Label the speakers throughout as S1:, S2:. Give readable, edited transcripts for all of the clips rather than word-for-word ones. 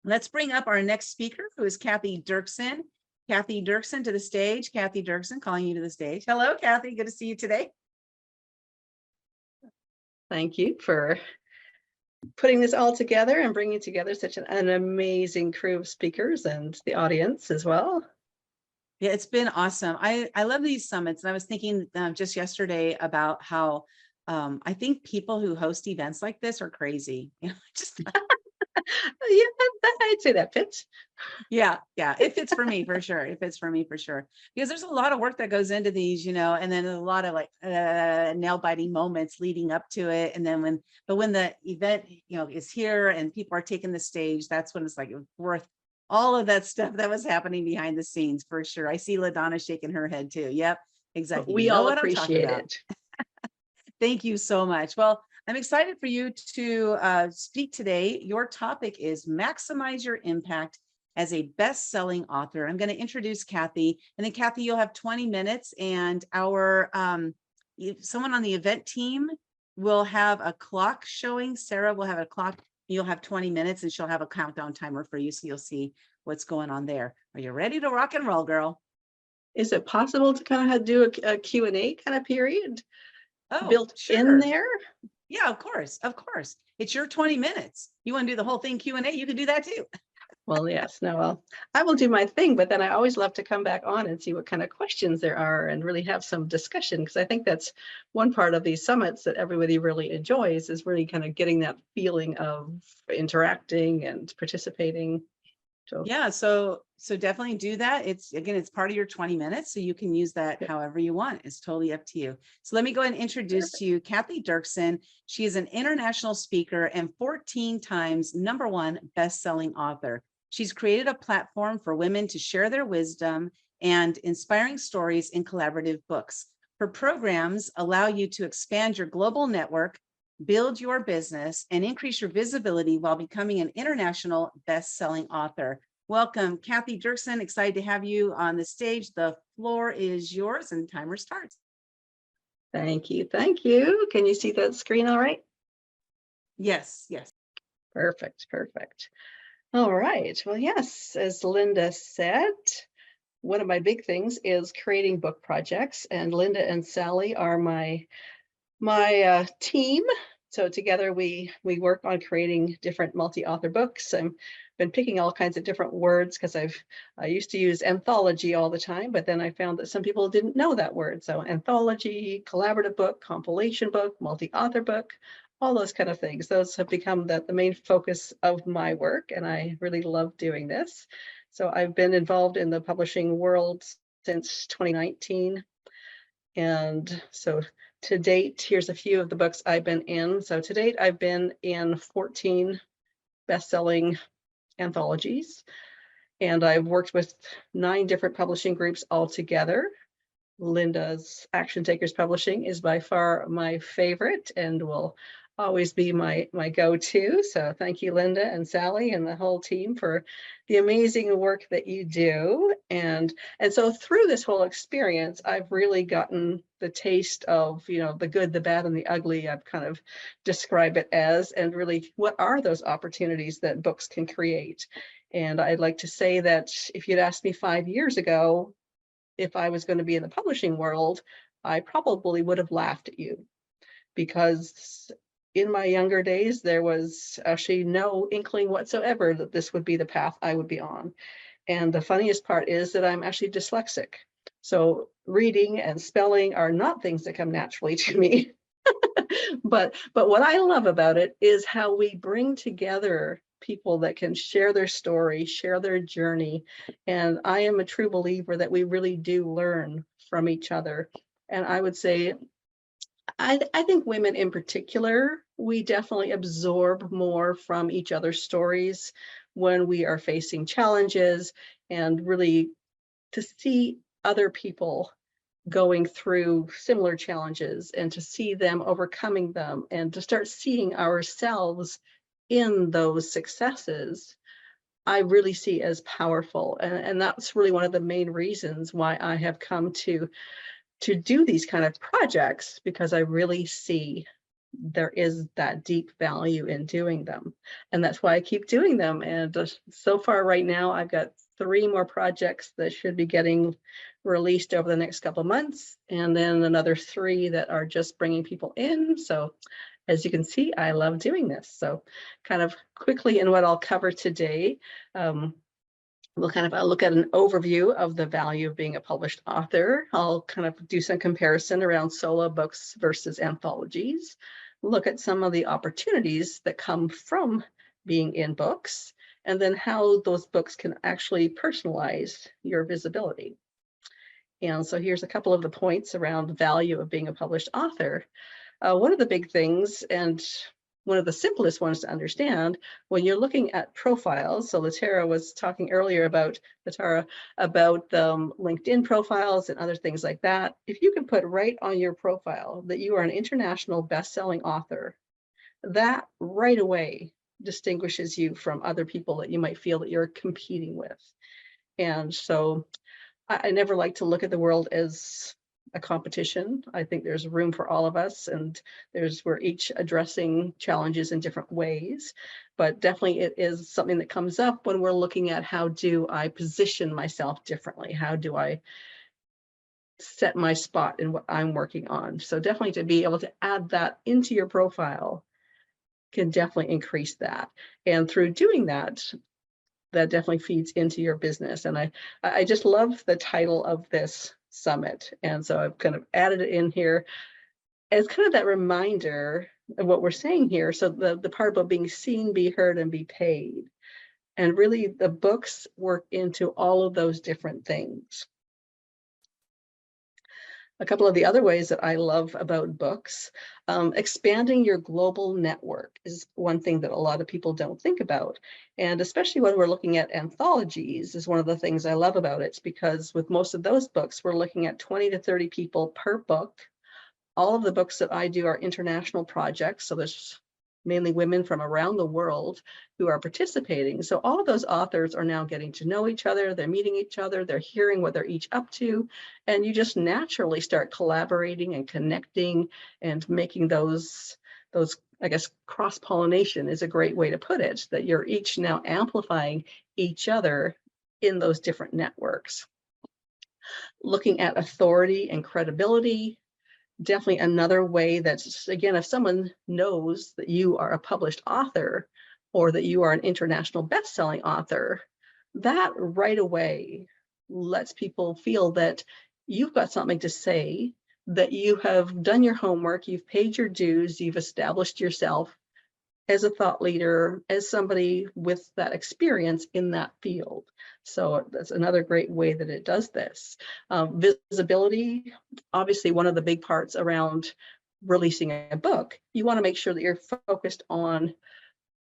S1: Let's bring up our next speaker, who is Cathy Derksen. Cathy Derksen to the stage. Cathy Derksen, calling you to the stage. Hello, Cathy. Good to see you today.
S2: Thank you for putting this all together and bringing together such an amazing crew of speakers and the audience as well.
S1: Yeah, it's been awesome. I love these summits. And I was thinking just yesterday about how I think people who host events like this are crazy. You know, just
S2: Yeah, I'd say that fits.
S1: yeah, it fits for me for sure. It fits for me for sure. Because there's a lot of work that goes into these, you know, and then a lot of like nail biting moments leading up to it. And then when the event, you know, is here and people are taking the stage, that's when it's like worth all of that stuff that was happening behind the scenes for sure. I see LaDonna shaking her head too. Yep, exactly.
S2: We
S1: You know
S2: all
S1: what I'm talking
S2: appreciate
S1: about.
S2: it.
S1: Thank you so much. Well, I'm excited for you to speak today. Your topic is maximize your impact as a best-selling author. I'm going to introduce Cathy, and then Cathy, you'll have 20 minutes, and our someone on the event team will have a clock showing. Sarah will have a clock. You'll have 20 minutes, and she'll have a countdown timer for you, so you'll see what's going on there. Are you ready to rock and roll, girl?
S2: Is it possible to kind of do a Q&A kind of period built
S1: Sure.
S2: in there?
S1: Yeah, of course. It's your 20 minutes. You want to do the whole thing Q&A, you can do that too.
S2: Well, yes, no, well, I will do my thing, but then I always love to come back on and see what kind of questions there are and really have some discussion, because I think that's one part of these summits that everybody really enjoys, is really kind of getting that feeling of interacting and participating. So
S1: Yeah, so definitely do that. It's part of your 20 minutes, so you can use that however you want. It's totally up to you. So let me go ahead and introduce to you Cathy Derksen. She is an international speaker and 14 times #1 best-selling author. She's created a platform for women to share their wisdom and inspiring stories in collaborative books. Her programs allow you to expand your global network, build your business, and increase your visibility while becoming an international best-selling author. Welcome, Cathy Derksen. Excited to have you on the stage. The floor is yours and timer starts.
S2: thank you. Thank you. Can you see that screen all right?
S1: Yes.
S2: Perfect. Perfect. All right. Well, yes, as Linda said, one of my big things is creating book projects, and Linda and Sally are my team. So together we work on creating different multi-author books. I've been picking all kinds of different words because I used to use anthology all the time, but then I found that some people didn't know that word. So anthology, collaborative book, compilation book, multi-author book, all those kind of things. Those have become the main focus of my work, and I really love doing this. So I've been involved in the publishing world since 2019. And so to date, here's a few of the books I've been in. So to date, I've been in 14 best-selling anthologies, and I've worked with 9 different publishing groups altogether. Linda's Action Takers Publishing is by far my favorite and will always be my go-to. So thank you, Linda and Sally and the whole team, for the amazing work that you do. And so through this whole experience, I've really gotten the taste of, you know, the good, the bad, and the ugly. I've kind of described it as, and really, what are those opportunities that books can create? And I'd like to say that if you'd asked me 5 years ago if I was going to be in the publishing world, I probably would have laughed at you, because in my younger days, there was actually no inkling whatsoever that this would be the path I would be on. And the funniest part is that I'm actually dyslexic. So reading and spelling are not things that come naturally to me. But what I love about it is how we bring together people that can share their story, share their journey. And I am a true believer that we really do learn from each other. And I would say, I think women in particular, we definitely absorb more from each other's stories when we are facing challenges, and really to see other people going through similar challenges and to see them overcoming them and to start seeing ourselves in those successes, I really see as powerful. And that's really one of the main reasons why I have come to do these kind of projects, because I really see there is that deep value in doing them. And that's why I keep doing them. And so far right now, I've got 3 more projects that should be getting released over the next couple of months, and then another 3 that are just bringing people in. So as you can see, I love doing this. So kind of quickly in what I'll cover today, we'll kind of look at an overview of the value of being a published author. I'll kind of do some comparison around solo books versus anthologies, look at some of the opportunities that come from being in books, and then how those books can actually personalize your visibility. And so here's a couple of the points around the value of being a published author. One of the big things, and one of the simplest ones to understand, when you're looking at profiles, so Latara was talking earlier about LinkedIn profiles and other things like that. If you can put right on your profile that you are an international best-selling author, that right away distinguishes you from other people that you might feel that you're competing with. And so I never like to look at the world as a competition. I think there's room for all of us, and we're each addressing challenges in different ways. But definitely it is something that comes up when we're looking at how do I position myself differently? How do I set my spot in what I'm working on? So definitely to be able to add that into your profile can definitely increase that. And through doing that, that definitely feeds into your business. And I just love the title of this summit. And so I've kind of added it in here as kind of that reminder of what we're saying here. So the part about being seen, be heard, and be paid. And really the books work into all of those different things. A couple of the other ways that I love about books, expanding your global network is one thing that a lot of people don't think about. And especially when we're looking at anthologies is one of the things I love about it, because with most of those books, we're looking at 20 to 30 people per book. All of the books that I do are international projects. So there's mainly women from around the world who are participating. So all of those authors are now getting to know each other, they're meeting each other, they're hearing what they're each up to, and you just naturally start collaborating and connecting and making those, I guess, cross-pollination is a great way to put it, that you're each now amplifying each other in those different networks. Looking at authority and credibility, definitely another way that's, again, if someone knows that you are a published author or that you are an international best-selling author, that right away lets people feel that you've got something to say, that you have done your homework, you've paid your dues, you've established yourself as a thought leader, as somebody with that experience in that field. So that's another great way that it does this. Visibility, obviously one of the big parts around releasing a book, you want to make sure that you're focused on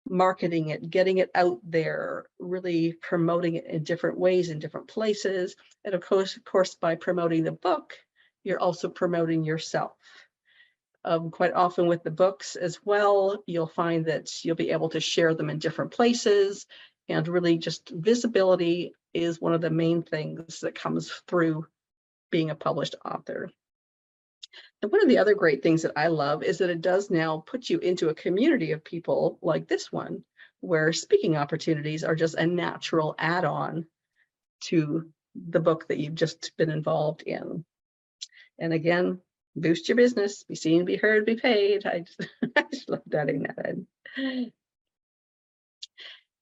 S2: marketing it, getting it out there, really promoting it in different ways, in different places. And of course, by promoting the book, you're also promoting yourself. Quite often with the books as well, you'll find that you'll be able to share them in different places, and really just visibility is one of the main things that comes through being a published author. And one of the other great things that I love is that it does now put you into a community of people like this one, where speaking opportunities are just a natural add-on to the book that you've just been involved in. And again, boost your business, be seen, be heard, be paid. I just love adding that in.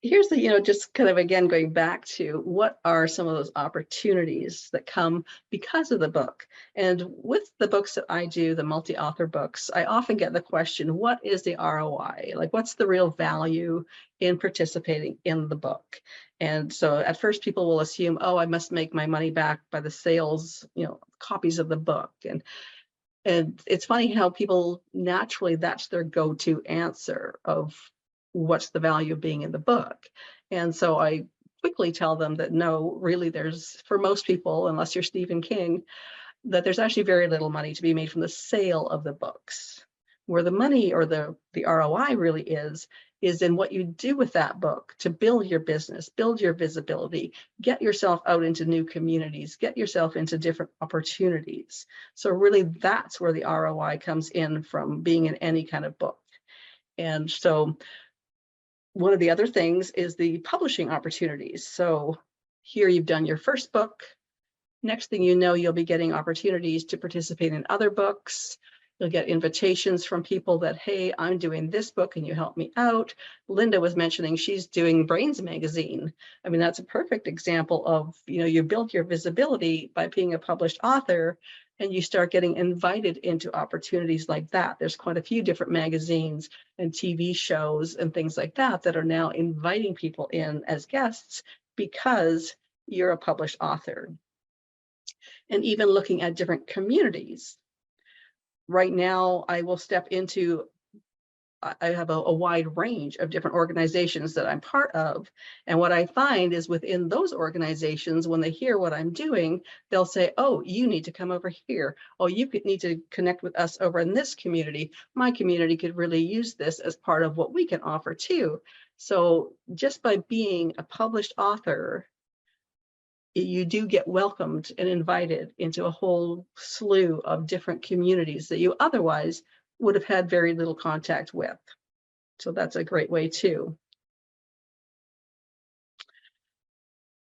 S2: Here's the, just kind of, again, going back to what are some of those opportunities that come because of the book. And with the books that I do, the multi-author books, I often get the question, what is the ROI? Like, what's the real value in participating in the book? And so at first people will assume, oh, I must make my money back by the sales, copies of the book. And it's funny how people naturally, that's their go-to answer of what's the value of being in the book. And so I quickly tell them that no, really there's, for most people, unless you're Stephen King, that there's actually very little money to be made from the sale of the books. Where the money or the ROI really is in what you do with that book to build your business, build your visibility, get yourself out into new communities, get yourself into different opportunities. So really that's where the ROI comes in from being in any kind of book. And so one of the other things is the publishing opportunities. So here you've done your first book. Next thing you know, you'll be getting opportunities to participate in other books. You'll get invitations from people that, hey, I'm doing this book, can you help me out? Linda was mentioning she's doing Brains magazine. I mean, that's a perfect example of, you build your visibility by being a published author, and you start getting invited into opportunities like that. There's quite a few different magazines and TV shows and things like that that are now inviting people in as guests because you're a published author. And even looking at different communities. Right now, I will step into, I have a wide range of different organizations that I'm part of. And what I find is within those organizations, when they hear what I'm doing, they'll say, oh, you need to come over here. Oh, you need to connect with us over in this community. My community could really use this as part of what we can offer too. So just by being a published author, you do get welcomed and invited into a whole slew of different communities that you otherwise would have had very little contact with. So that's a great way too.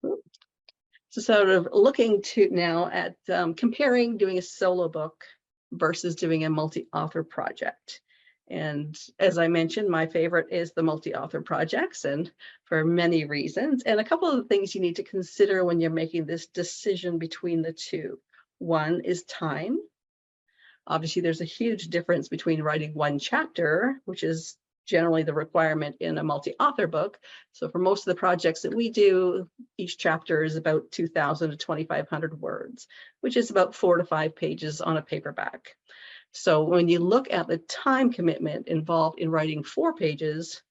S2: So sort of looking to now at comparing doing a solo book versus doing a multi-author project. And as I mentioned, my favorite is the multi-author projects, and for many reasons. And a couple of the things you need to consider when you're making this decision between the two. One is time. Obviously, there's a huge difference between writing one chapter, which is generally the requirement in a multi-author book. So for most of the projects that we do, each chapter is about 2,000 to 2,500 words, which is about 4 to 5 pages on a paperback. So when you look at the time commitment involved in writing 4 pages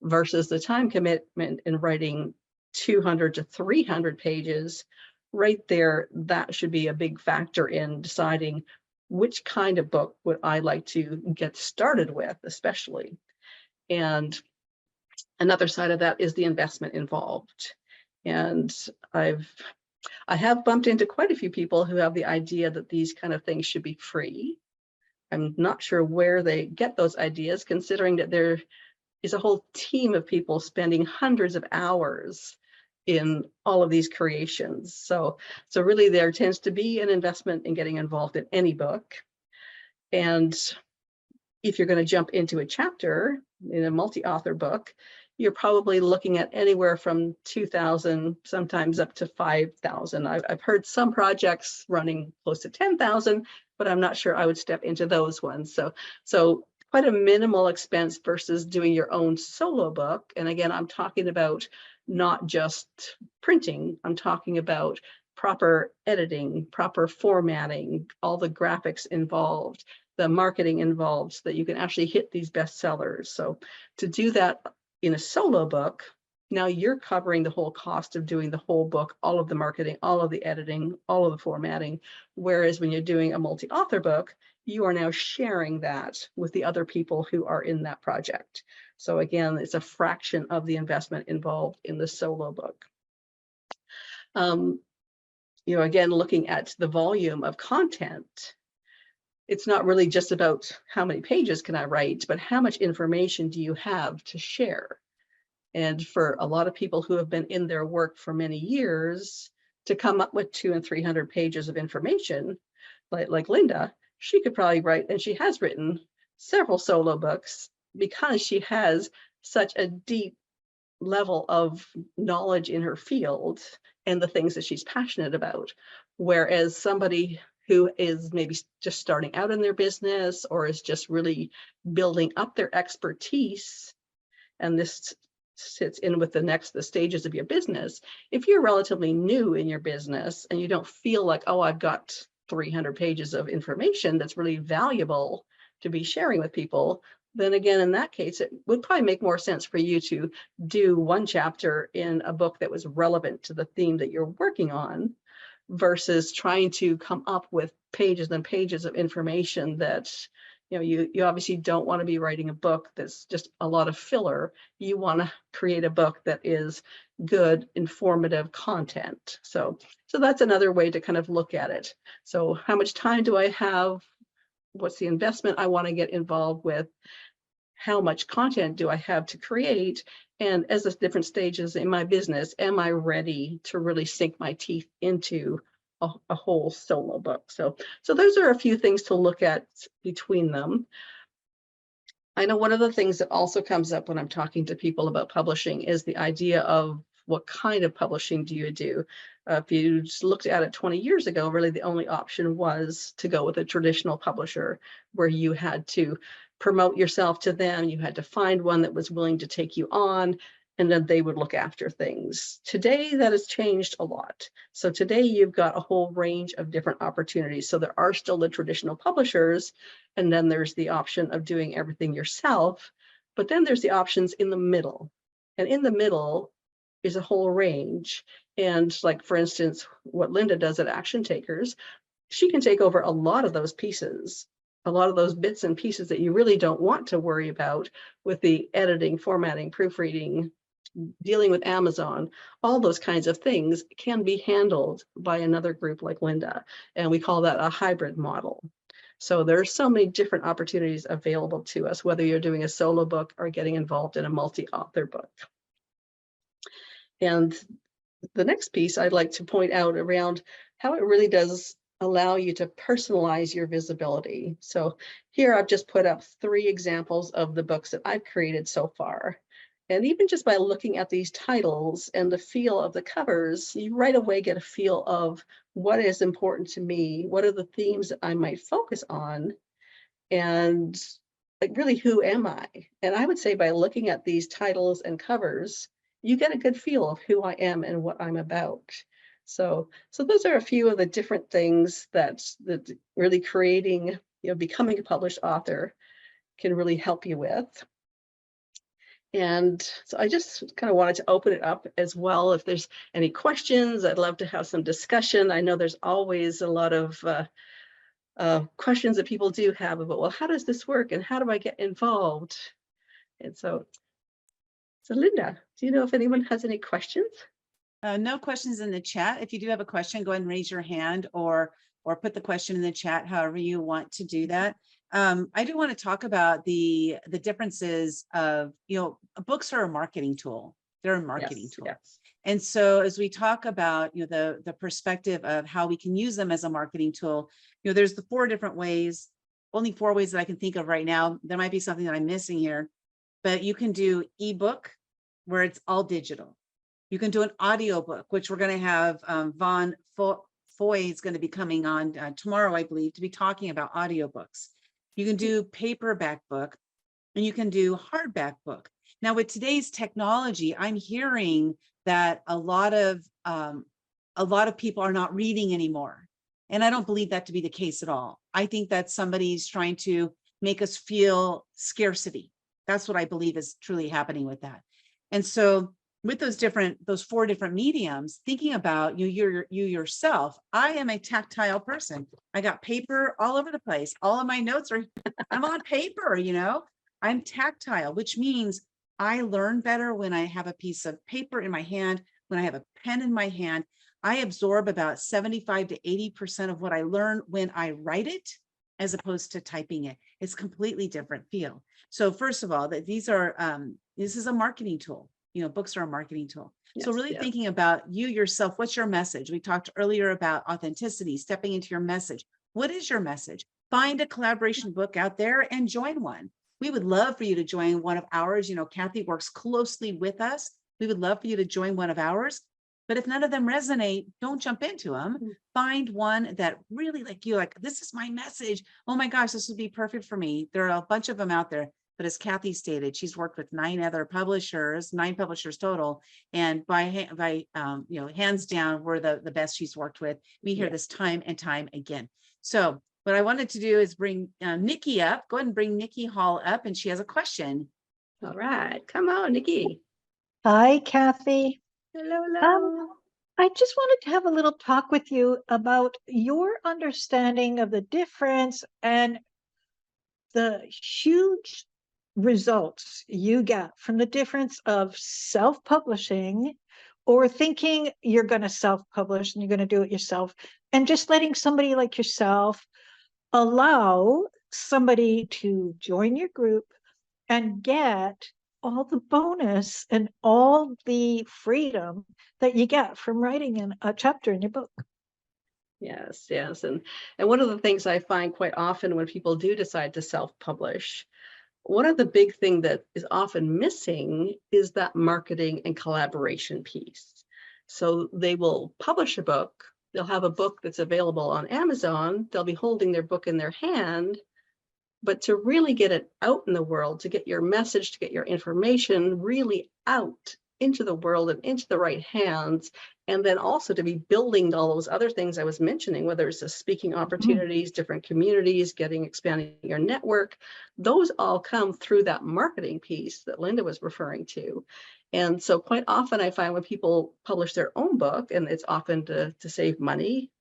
S2: versus the time commitment in writing 200 to 300 pages, right there, that should be a big factor in deciding which kind of book would I like to get started with, especially. And another side of that is the investment involved. And I have bumped into quite a few people who have the idea that these kind of things should be free. I'm not sure where they get those ideas, considering that there is a whole team of people spending hundreds of hours in all of these creations. So really there tends to be an investment in getting involved in any book. And if you're going to jump into a chapter in a multi-author book, you're probably looking at anywhere from 2,000, sometimes up to 5,000. I've heard some projects running close to 10,000, but I'm not sure I would step into those ones. So quite a minimal expense versus doing your own solo book. And again, I'm talking about not just printing, I'm talking about proper editing, proper formatting, all the graphics involved, the marketing involved, so that you can actually hit these bestsellers. So to do that in a solo book, now you're covering the whole cost of doing the whole book, all of the marketing, all of the editing, all of the formatting. Whereas when you're doing a multi-author book, you are now sharing that with the other people who are in that project. So again, it's a fraction of the investment involved in the solo book. Again, looking at the volume of content, it's not really just about how many pages can I write, but how much information do you have to share? And for a lot of people who have been in their work for many years, to come up with 200 and 300 pages of information, like Linda, she could probably write, and she has written several solo books because she has such a deep level of knowledge in her field and the things that she's passionate about. Whereas somebody who is maybe just starting out in their business or is just really building up their expertise, and this sits in with the stages of your business. If you're relatively new in your business and you don't feel like, oh, I've got 300 pages of information that's really valuable to be sharing with people, then again, in that case, it would probably make more sense for you to do one chapter in a book that was relevant to the theme that you're working on, versus trying to come up with pages and pages of information that you obviously don't want to be writing a book that's just a lot of filler. You want to create a book that is good, informative content. So that's another way to kind of look at it. So how much time do I have? What's the investment I want to get involved with? How much content do I have to create? And as the different stages in my business, am I ready to really sink my teeth into a whole solo book? So those are a few things to look at between them. I know one of the things that also comes up when I'm talking to people about publishing is the idea of what kind of publishing do you do? If you just looked at it 20 years ago, really the only option was to go with a traditional publisher where you had to promote yourself to them. You had to find one that was willing to take you on, and then they would look after things. Today, that has changed a lot. So today you've got a whole range of different opportunities. So there are still the traditional publishers, and then there's the option of doing everything yourself. But then there's the options in the middle. And in the middle is a whole range. And like, for instance, what Linda does at Action Takers, she can take over a lot of those pieces, a lot of those bits and pieces that you really don't want to worry about with the editing, formatting, proofreading, dealing with Amazon. All those kinds of things can be handled by another group like Linda. And we call that a hybrid model. So there's so many different opportunities available to us, whether you're doing a solo book or getting involved in a multi-author book. And the next piece I'd like to point out around how it really does allow you to personalize your visibility. So here I've just put up 3 examples of the books that I've created so far. And even just by looking at these titles and the feel of the covers, you right away get a feel of what is important to me, what are the themes that I might focus on, and like, really, who am I? And I would say by looking at these titles and covers, you get a good feel of who I am and what I'm about. So those are a few of the different things that really creating, becoming a published author can really help you with. And so I just kind of wanted to open it up as well. If there's any questions, I'd love to have some discussion. I know there's always a lot of questions that people do have about, well, how does this work and how do I get involved? And so Linda, do you know if anyone has any questions?
S1: No questions in the chat. If you do have a question, go ahead and raise your hand or put the question in the chat, however you want to do that. I do want to talk about the differences of, books are a marketing tool. They're a marketing tool.
S2: Yes.
S1: And so as we talk about, the perspective of how we can use them as a marketing tool, there's the 4 different ways, only 4 ways that I can think of right now. There might be something that I'm missing here, but you can do ebook where it's all digital. You can do an audiobook, which we're going to have Vaughn Foy is going to be coming on tomorrow, I believe, to be talking about audiobooks. You can do paperback book, and you can do hardback book. Now, with today's technology, I'm hearing that a lot of people are not reading anymore. And I don't believe that to be the case at all. I think that somebody's trying to make us feel scarcity. That's what I believe is truly happening with that. And so with those 4 different mediums, thinking about you yourself, I am a tactile person. I got paper all over the place. All of my notes are, I'm on paper, I'm tactile, which means I learn better when I have a piece of paper in my hand, when I have a pen in my hand. I absorb about 75 to 80% of what I learn when I write it, as opposed to typing it. It's completely different feel. So first of all, that this is a marketing tool. Books are a marketing tool.
S2: Yes,
S1: so really thinking about you yourself, what's your message? We talked earlier about authenticity, stepping into your message. What is your message? Find a collaboration book out there and join one. We would love for you to join one of ours. Cathy works closely with us. We would love for you to join one of ours. But if none of them resonate, don't jump into them. Find one that really this is my message. Oh my gosh, this would be perfect for me. There are a bunch of them out there. But as Cathy stated, she's worked with 9 publishers total. And by hands down, we're the best she's worked with. We hear this time and time again. So what I wanted to do is bring Nikki up. Go ahead and bring Nikki Hall up, and she has a question.
S2: All right, come on, Nikki.
S3: Hi, Cathy.
S2: Hello.
S3: I just wanted to have a little talk with you about your understanding of the difference and the huge results you get from the difference of self-publishing or thinking you're going to self-publish and you're going to do it yourself, and just letting somebody like yourself allow somebody to join your group and get all the bonus and all the freedom that you get from writing a chapter in your book.
S2: Yes, yes. And one of the things I find quite often when people do decide to self-publish, one of the big thing that is often missing is that marketing and collaboration piece. So they will publish a book, they'll have a book that's available on Amazon, they'll be holding their book in their hand, but to really get it out in the world, to get your message, to get your information really out into the world and into the right hands, and then also to be building all those other things I was mentioning, whether it's the speaking opportunities, different communities, expanding your network, those all come through that marketing piece that Linda was referring to. And so quite often I find when people publish their own book, and it's often to save money,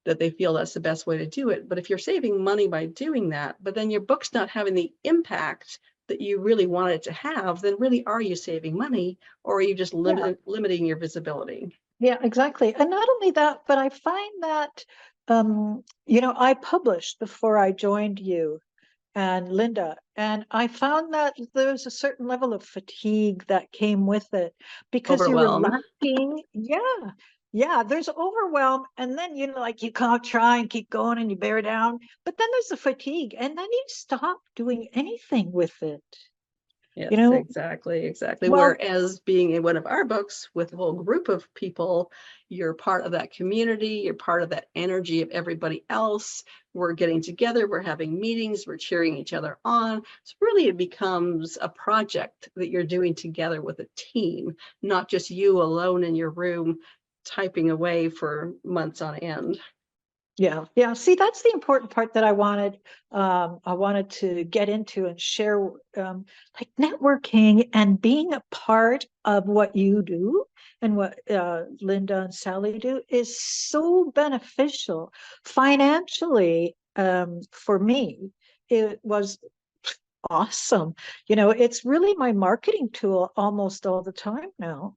S2: that they feel that's the best way to do it. But if you're saving money by doing that, but then your book's not having the impact that you really want it to have, then really are you saving money, or are you just limiting your visibility?
S3: Yeah, exactly. And not only that, but I find that, I published before I joined you and Linda, and I found that there was a certain level of fatigue that came with it because you were
S2: Overwhelmed.
S3: lacking. Yeah, there's overwhelm, and then like you can't try and keep going and you bear down, but then there's the fatigue, and then you stop doing anything with it.
S2: Yes,
S3: You know,
S2: exactly.
S3: well,
S2: Whereas being in one of our books with a whole group of people, you're part of that community, you're part of that energy of everybody else. We're getting together, we're having meetings, we're cheering each other on. So really it becomes a project that you're doing together with a team, not just you alone in your room typing away for months on end.
S3: Yeah. See, that's the important part that I wanted to get into and share, like networking and being a part of what you do and what Linda and Sally do is so beneficial financially. For me, it was awesome. It's really my marketing tool almost all the time now.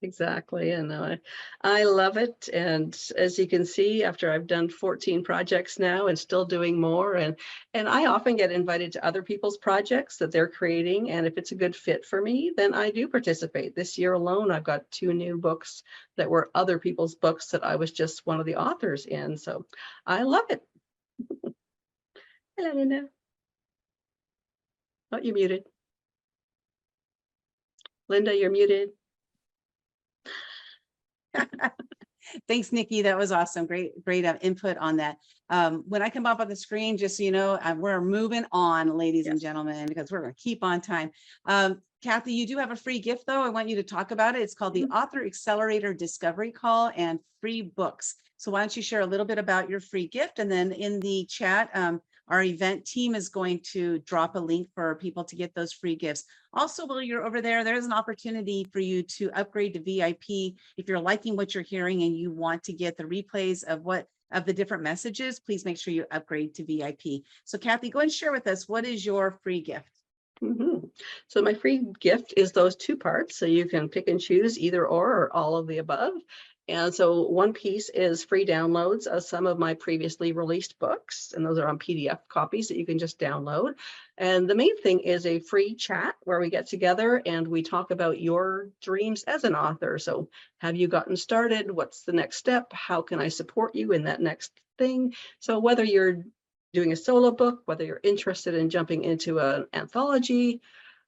S2: Exactly. And I love it. And as you can see, after I've done 14 projects now and still doing more, and I often get invited to other people's projects that they're creating. And if it's a good fit for me, then I do participate. This year alone, I've got 2 new books that were other people's books that I was just one of the authors in. So I love it. Hello, Linda. Oh, you're muted. Linda, you're muted.
S1: Thanks, Nikki. That was awesome. Great input on that. When I come up on the screen, just so you know, we're moving on, ladies and gentlemen, because we're going to keep on time. Cathy, you do have a free gift, though. I want you to talk about it. It's called the Author Accelerator Discovery Call and free books. So why don't you share a little bit about your free gift? And then in the chat, our event team is going to drop a link for people to get those free gifts. Also, while you're over there, there's an opportunity for you to upgrade to VIP. If you're liking what you're hearing and you want to get the replays of the different messages, please make sure you upgrade to VIP. So Cathy, go and share with us, what is your free gift?
S2: So my free gift is those 2 parts. So you can pick and choose either or all of the above. And so one piece is free downloads of some of my previously released books, and those are on PDF copies that you can just download. And the main thing is a free chat where we get together and we talk about your dreams as an author. So have you gotten started? What's the next step? How can I support you in that next thing? So whether you're doing a solo book, whether you're interested in jumping into an anthology,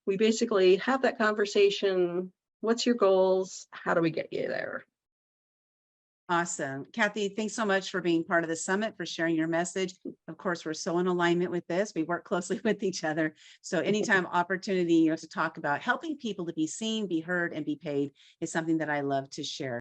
S2: we basically have that conversation. What's your goals? How do we get you there?
S1: Awesome. Cathy, thanks so much for being part of the summit, for sharing your message. Of course, we're so in alignment with this. We work closely with each other. So anytime opportunity to talk about helping people to be seen, be heard, and be paid is something that I love to share.